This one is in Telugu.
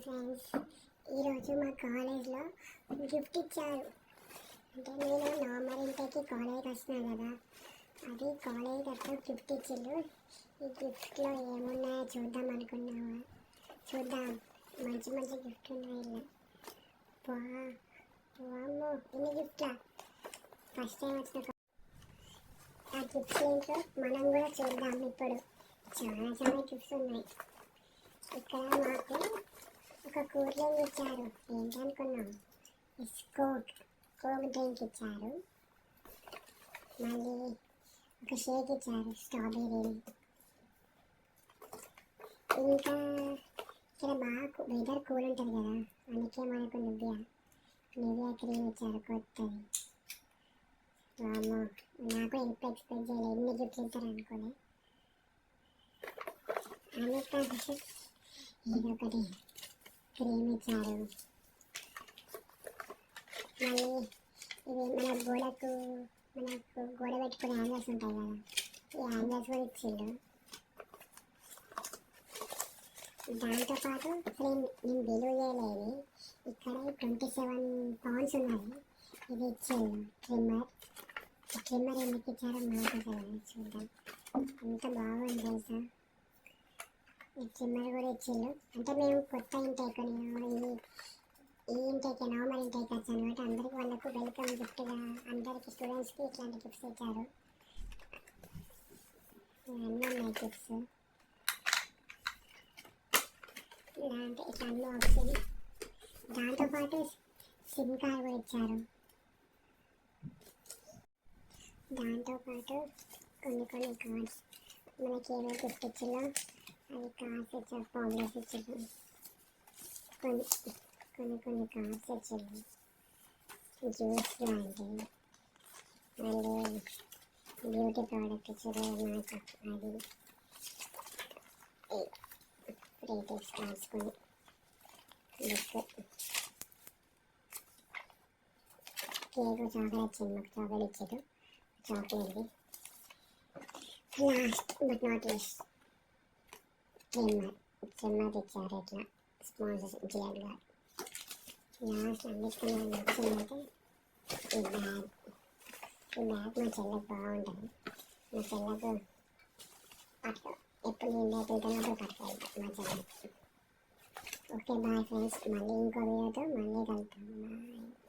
ఫ్రెండ్స్, ఈరోజు మా కాలేజ్లో గిఫ్ట్ ఇచ్చారు. అంటే నేను నవంబర్ ఇంటికి కాలేజ్కి వస్తున్నాను కదా, అది కాలేజ్ తరఫున గిఫ్ట్ ఇచ్చిండు. ఈ గిఫ్ట్లో ఏమున్నాయో చూద్దాం అనుకున్నావా? చూద్దాం, మంచి మంచి గిఫ్ట్ ఉన్నాయి ఇలా. వామ్మో, ఇన్ని గిఫ్ట్లా! ఫస్ట్ టైం వచ్చిన ఆ గిఫ్ట్స్ ఏంటో మనం కూడా చూద్దాం. ఇప్పుడు చాలా చాలా గిఫ్ట్స్ ఉన్నాయి. ఇక్కడ మాకు ఒక కూల్ డ్రింక్ ఇచ్చారు. ఏంటనుకున్నాం? కోక్ డ్రింక్ ఇచ్చారు. మళ్ళీ ఒక షేక్ ఇచ్చారు, స్ట్రాబెర్రీ. ఇంకా ఇక్కడ బాగా వెదర్ కూల్ ఉంటుంది కదా, అందుకే మనకు నివ్యా క్రీమ్ ఇచ్చారు కొత్తది. వామ్మో, నాకు ఎప్పుడు ఎక్స్పెక్ట్ చేయలేదు, ఎన్ని గిఫ్ట్లు ఇస్తారు అనుకోలే. అందుకే ఇదొకటి క్రీమ్ ఇచ్చారు. మళ్ళీ ఇవి మనకు గోడ పెట్టుకునే హ్యాంగర్స్ ఉంటాయి కదా, ఈ హ్యాంగర్స్ కూడా ఇచ్చిండు. దాంతోపాటు నేను బిలువ చేయలేదు, ఇక్కడ 27 పౌండ్స్ ఉన్నది. ఇది ఇచ్చిండు ట్రిమ్మర్ ఎందుకు ఇచ్చారో మాకు కదా, చూద్దాం. ఎంత బాగుంది తెలుసా. ఈ ట్రిమ్మర్ కూడా ఇచ్చిండు. అంటే మేము కొత్త ఇంటేక్ ఈ ఇంటేక్ నవంబర్ ఇంటేక్ వచ్చాను అనమాట. అందరికి వాళ్ళకు వెల్కమ్ గిఫ్ట్గా అందరికి స్టూడెంట్స్కి ఇట్లాంటి గిఫ్ట్స్ ఇచ్చారు. ఇవన్నీ ఉన్నాయి గిఫ్ట్స్. ఇట్లా అన్బాక్సింగ్. దాంతోపాటు సిమ్ కార్డ్ కూడా ఇచ్చారు. దాంతోపాటు కొన్ని కార్డ్స్ మనకి ఏదో గిఫ్ట్ ఇచ్చిందో అది కార్డ్స్ ఇచ్చారు, పౌడర్స్ ఇచ్చారు. కొన్ని కార్డ్స్ ఇచ్చారు, జ్యూస్ లాంటివి. మళ్ళీ బ్యూటీ ప్రోడక్ట్ ఇచ్చారు మేకప్, అది ఫ్రీటెక్స్ కార్డ్స్, కొన్ని బుక్, కేక్, చాక్లెట్ ఇచ్చింది. మాకు చాక్లెట్ ఇచ్చారు, చాక్లెట్ది. Last but not least trimmer ఇచ్చారు. ఇట్లా స్పాన్సర్స్ జియర్గా. లాస్ట్ అన్నిటికన్నా నచ్చిందంటే ఈ బ్యాగ్. మా చెల్లెకు బాగుంటుంది. మా చెల్లెకు అట్లా ఎప్పుడు నేను వెళ్తున్నప్పుడు పట్టుకెళ్తాను మా చెల్లెకు. Okay, bye friends. మళ్ళీ ఇంకో వీడియోతో మళ్ళీ కలుద్దాం. బాయ్.